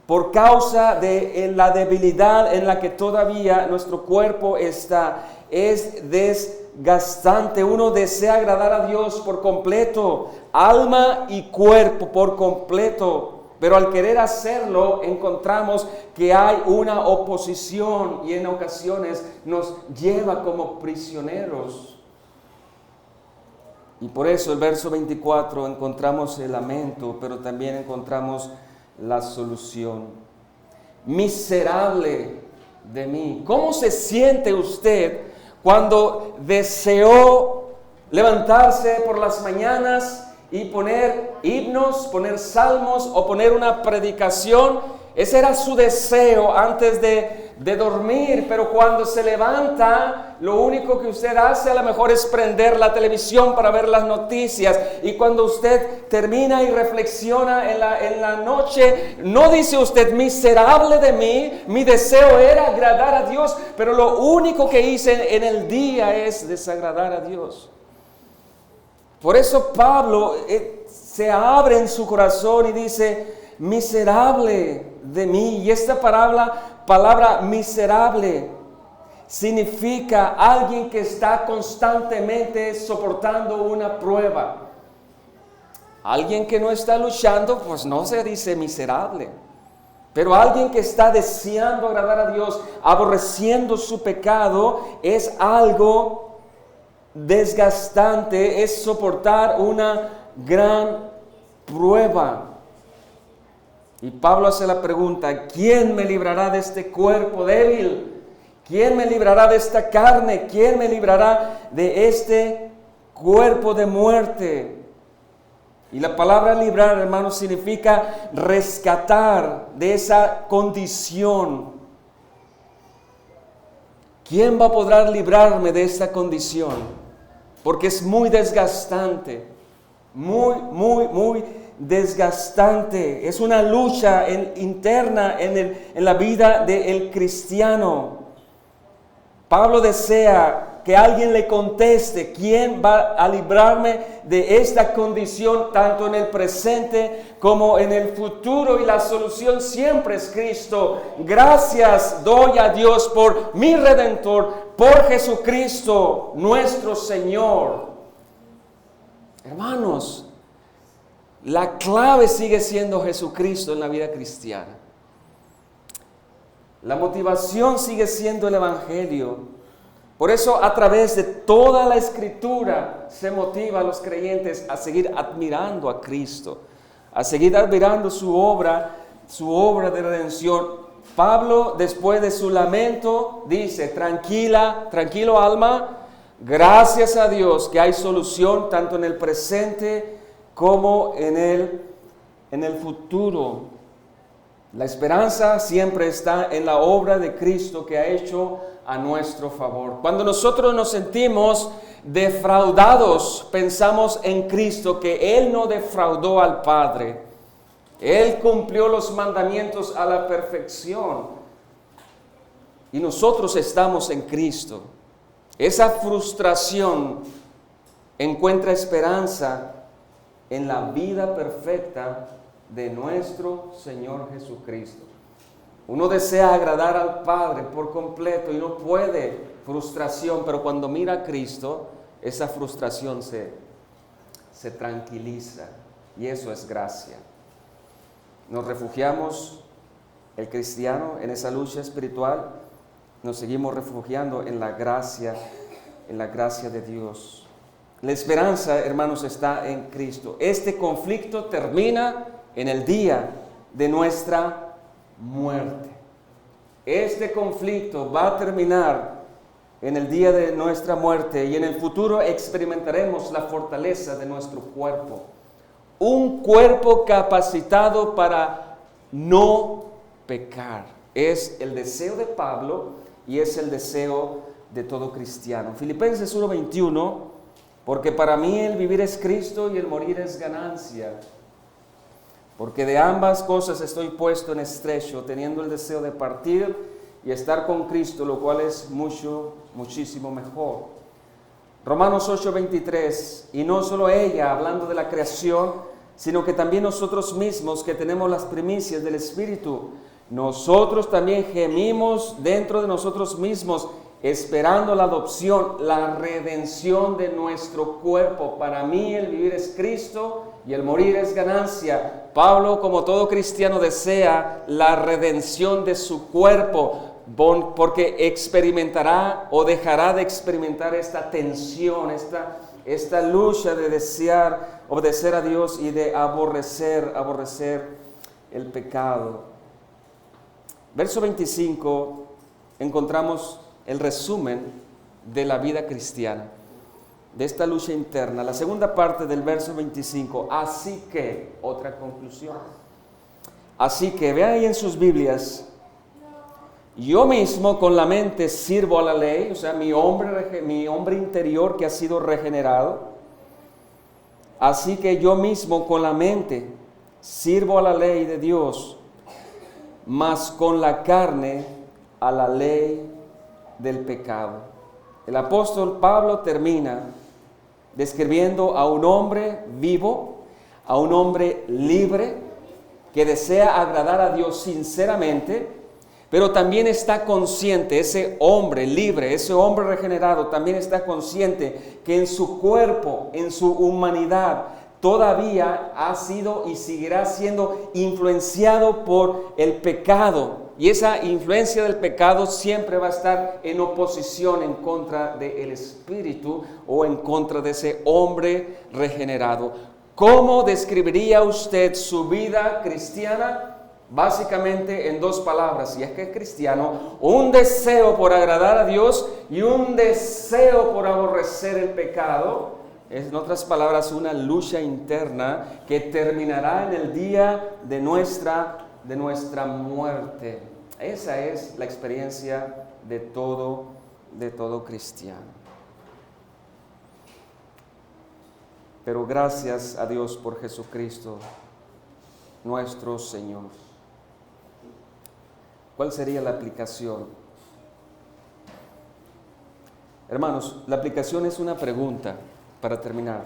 por causa de la debilidad en la que todavía nuestro cuerpo está, es desgastante. Uno desea agradar a Dios por completo, alma y cuerpo por completo. Pero al querer hacerlo, encontramos que hay una oposición y en ocasiones nos lleva como prisioneros. Y por eso el verso 24 encontramos el lamento, pero también encontramos la solución. Miserable de mí. ¿Cómo se siente usted cuando deseó levantarse por las mañanas y poner himnos, poner salmos o poner una predicación? Ese era su deseo antes de dormir, pero cuando se levanta, lo único que usted hace a lo mejor es prender la televisión para ver las noticias. Y cuando usted termina y reflexiona en la noche, no dice usted, miserable de mí, mi deseo era agradar a Dios, pero lo único que hice en el día es desagradar a Dios. Por eso Pablo se abre en su corazón y dice, miserable de mí. Y esta palabra miserable significa alguien que está constantemente soportando una prueba. Alguien que no está luchando, pues no se dice miserable. Pero alguien que está deseando agradar a Dios, aborreciendo su pecado, es algo desgastante, es soportar una gran prueba. Y Pablo hace la pregunta, ¿quién me librará de este cuerpo débil? ¿Quién me librará de esta carne? ¿Quién me librará de este cuerpo de muerte? Y la palabra librar, hermanos, significa rescatar de esa condición. ¿Quién va a poder librarme de esta condición? Porque es muy desgastante, muy desgastante. Es una lucha interna en la vida del cristiano. Pablo desea que alguien le conteste, ¿quién va a librarme de esta condición tanto en el presente como en el futuro? Y la solución siempre es Cristo. Gracias doy a Dios por mi Redentor, por Jesucristo nuestro Señor. Hermanos, la clave sigue siendo Jesucristo en la vida cristiana. La motivación sigue siendo el Evangelio. Por eso a través de toda la Escritura se motiva a los creyentes a seguir admirando a Cristo, a seguir admirando su obra de redención. Pablo, después de su lamento, dice, tranquilo alma, gracias a Dios que hay solución tanto en el presente como en el futuro. La esperanza siempre está en la obra de Cristo que ha hecho a nuestro favor. Cuando nosotros nos sentimos defraudados, pensamos en Cristo, que Él no defraudó al Padre. Él cumplió los mandamientos a la perfección. Y nosotros estamos en Cristo. Esa frustración encuentra esperanza en la vida perfecta de nuestro Señor Jesucristo. Uno desea agradar al Padre por completo y no puede, frustración, pero cuando mira a Cristo, esa frustración se tranquiliza y eso es gracia. Nos refugiamos, el cristiano, en esa lucha espiritual, nos seguimos refugiando en la gracia de Dios. La esperanza, hermanos, está en Cristo. Este conflicto termina en el día de nuestra muerte. Este conflicto va a terminar en el día de nuestra muerte y en el futuro experimentaremos la fortaleza de nuestro cuerpo. Un cuerpo capacitado para no pecar. Es el deseo de Pablo y es el deseo de todo cristiano. Filipenses 1:21, porque para mí el vivir es Cristo y el morir es ganancia. porque de ambas cosas estoy puesto en estrecho, teniendo el deseo de partir y estar con Cristo, lo cual es muchísimo mejor. Romanos 8:23, y no solo ella, hablando de la creación, sino que también nosotros mismos, que tenemos las primicias del Espíritu, nosotros también gemimos dentro de nosotros mismos, esperando la adopción, la redención de nuestro cuerpo. Para mí el vivir es Cristo y el morir es ganancia. Pablo, como todo cristiano, desea la redención de su cuerpo, porque experimentará o dejará de experimentar esta tensión, esta lucha de desear obedecer a Dios y de aborrecer el pecado. Verso 25, encontramos el resumen de la vida cristiana, de esta lucha interna. La segunda parte del verso 25, así que, otra conclusión. Así que, vean ahí en sus Biblias, yo mismo con la mente sirvo a la ley, o sea, mi hombre interior que ha sido regenerado. Así que yo mismo con la mente sirvo a la ley de Dios, mas con la carne a la ley del pecado. El apóstol Pablo termina describiendo a un hombre vivo, a un hombre libre, que desea agradar a Dios sinceramente, pero también está consciente, ese hombre libre, ese hombre regenerado, también está consciente que en su cuerpo, en su humanidad, todavía ha sido y seguirá siendo influenciado por el pecado. Y esa influencia del pecado siempre va a estar en oposición en contra del Espíritu o en contra de ese hombre regenerado. ¿Cómo describiría usted su vida cristiana? Básicamente en dos palabras, si es que es cristiano: un deseo por agradar a Dios y un deseo por aborrecer el pecado. En otras palabras, una lucha interna que terminará en el día de nuestra muerte. Esa es la experiencia de todo cristiano. Pero gracias a Dios por Jesucristo, nuestro Señor. ¿Cuál sería la aplicación? Hermanos, la aplicación es una pregunta para terminar.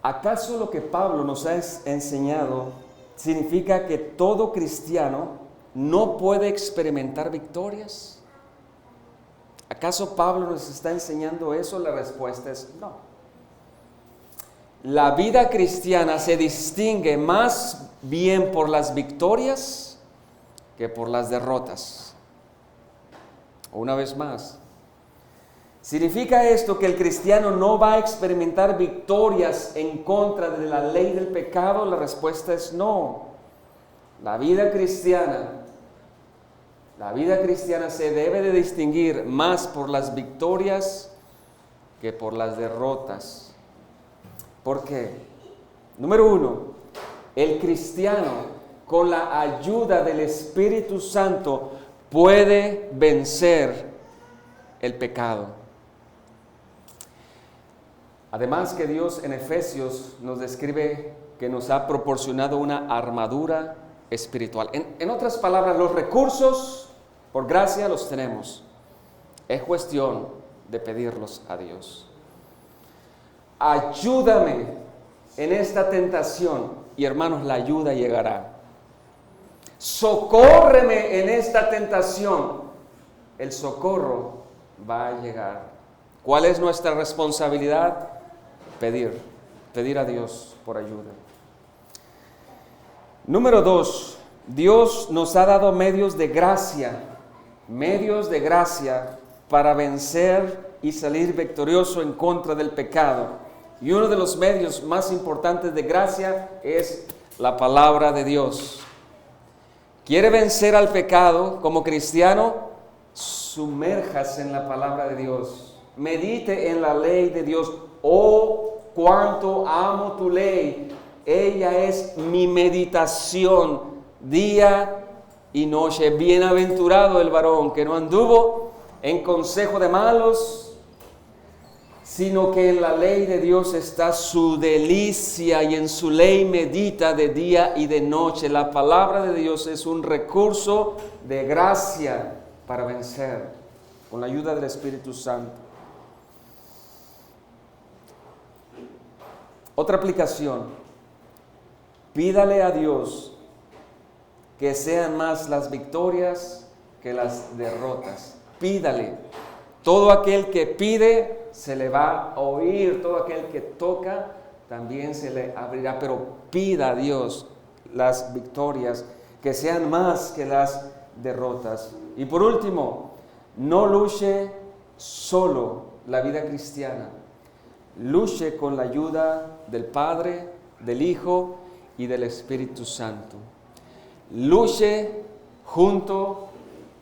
¿Acaso lo que Pablo nos ha enseñado significa que todo cristiano no puede experimentar victorias? ¿Acaso Pablo nos está enseñando eso? La respuesta es no. La vida cristiana se distingue más bien por las victorias que por las derrotas. Una vez más, ¿significa esto que el cristiano no va a experimentar victorias en contra de la ley del pecado? La respuesta es no. La vida cristiana se debe de distinguir más por las victorias que por las derrotas. ¿Por qué? Número uno, el cristiano, con la ayuda del Espíritu Santo, puede vencer el pecado. Además que Dios en Efesios nos describe que nos ha proporcionado una armadura espiritual. En otras palabras, los recursos, por gracia, los tenemos. Es cuestión de pedirlos a Dios. Ayúdame en esta tentación, y hermanos, la ayuda llegará. Socórreme en esta tentación, el socorro va a llegar. ¿Cuál es nuestra responsabilidad? Pedir a Dios por ayuda. Número 2, Dios nos ha dado medios de gracia para vencer y salir victorioso en contra del pecado. Y uno de los medios más importantes de gracia es la palabra de Dios. ¿Quiere vencer al pecado como cristiano? Sumérjase en la palabra de Dios. Medite en la ley de Dios. Oh, cuánto amo tu ley. Ella es mi meditación día y noche. Bienaventurado el varón que no anduvo en consejo de malos, sino que en la ley de Dios está su delicia y en su ley medita de día y de noche. La palabra de Dios es un recurso de gracia para vencer con la ayuda del Espíritu Santo. Otra aplicación: pídale a Dios que sean más las victorias que las derrotas. Pídale. Todo aquel que pide se le va a oír, todo aquel que toca también se le abrirá, pero pida a Dios las victorias que sean más que las derrotas. Y por último, no luche solo la vida cristiana, luche con la ayuda del Padre, del Hijo y del Espíritu Santo. Luche junto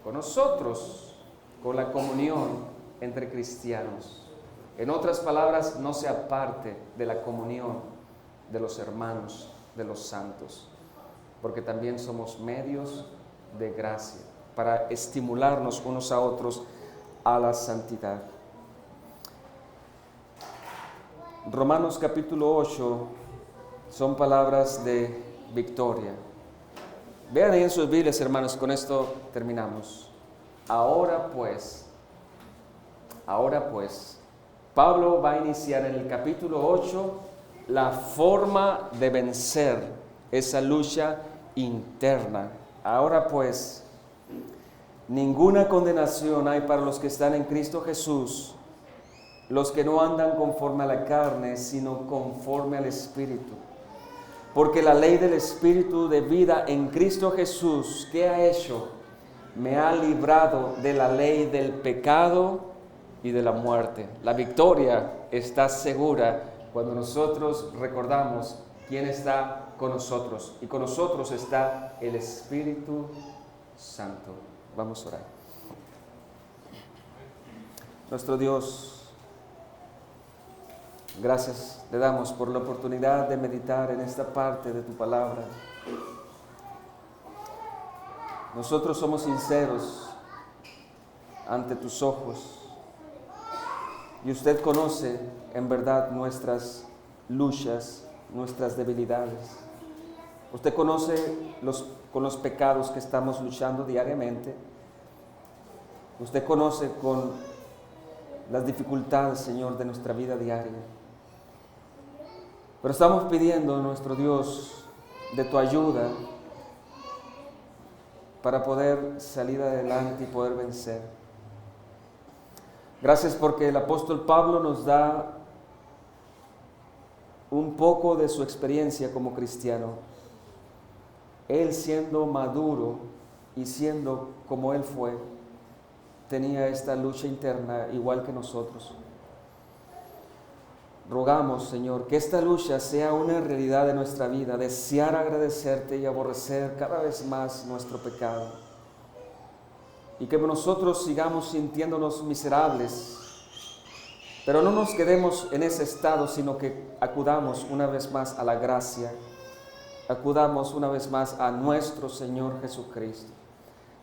con nosotros, con la comunión entre cristianos. En otras palabras, no se aparte de la comunión de los hermanos, de los santos, porque también somos medios de gracia para estimularnos unos a otros a la santidad. Romanos capítulo 8 son palabras de victoria. Vean ahí en sus Biblias, hermanos, con esto terminamos. Ahora pues, Pablo va a iniciar en el capítulo 8 la forma de vencer esa lucha interna. Ahora pues, ninguna condenación hay para los que están en Cristo Jesús, los que no andan conforme a la carne, sino conforme al Espíritu. Porque la ley del Espíritu de vida en Cristo Jesús, ¿qué ha hecho? Me ha librado de la ley del pecado y de la muerte. La victoria está segura cuando nosotros recordamos quién está con nosotros. Y con nosotros está el Espíritu Santo. Vamos a orar. Nuestro Dios, gracias le damos por la oportunidad de meditar en esta parte de tu palabra. Nosotros somos sinceros ante tus ojos y usted conoce en verdad nuestras luchas, nuestras debilidades. Usted conoce con los pecados que estamos luchando diariamente. Usted conoce con las dificultades, Señor, de nuestra vida diaria. Pero estamos pidiendo, nuestro Dios, de tu ayuda para poder salir adelante y poder vencer. Gracias porque el apóstol Pablo nos da un poco de su experiencia como cristiano. Él, siendo maduro y siendo como él fue, tenía esta lucha interna igual que nosotros. Rogamos, Señor, que esta lucha sea una realidad de nuestra vida, desear agradecerte y aborrecer cada vez más nuestro pecado. Y que nosotros sigamos sintiéndonos miserables, pero no nos quedemos en ese estado, sino que acudamos una vez más a la gracia, acudamos una vez más a nuestro Señor Jesucristo.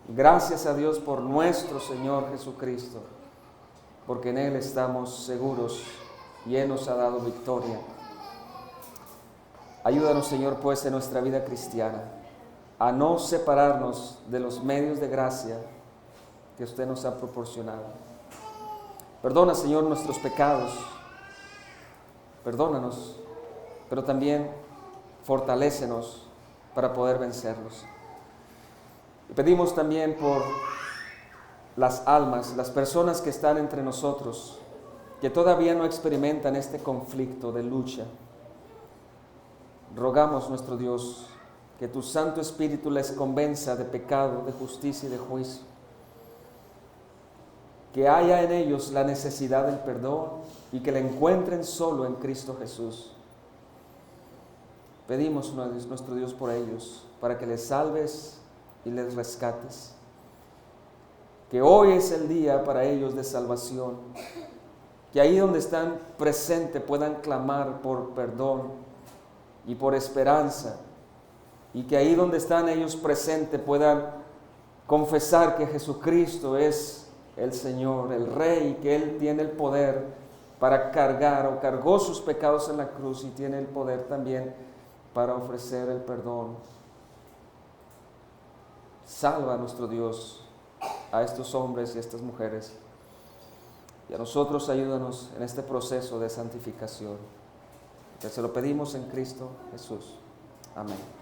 Gracias a Dios por nuestro Señor Jesucristo, porque en Él estamos seguros y Él nos ha dado victoria. Ayúdanos, Señor, pues en nuestra vida cristiana a no separarnos de los medios de gracia que usted nos ha proporcionado. Perdona, Señor, nuestros pecados, perdónanos, pero también fortalécenos para poder vencerlos. Y pedimos también por las almas, las personas que están entre nosotros, que todavía no experimentan este conflicto de lucha. Rogamos, nuestro Dios, que tu Santo Espíritu les convenza de pecado, de justicia y de juicio. Que haya en ellos la necesidad del perdón y que la encuentren solo en Cristo Jesús. Pedimos, nuestro Dios, por ellos, para que les salves y les rescates. Que hoy es el día para ellos de salvación. Que ahí donde están presentes puedan clamar por perdón y por esperanza. Y que ahí donde están ellos presentes puedan confesar que Jesucristo es el Señor, el Rey, y que Él tiene el poder para cargar o cargó sus pecados en la cruz y tiene el poder también para ofrecer el perdón. Salva a nuestro Dios a estos hombres y a estas mujeres. Y a nosotros ayúdanos en este proceso de santificación. Que se lo pedimos en Cristo Jesús. Amén.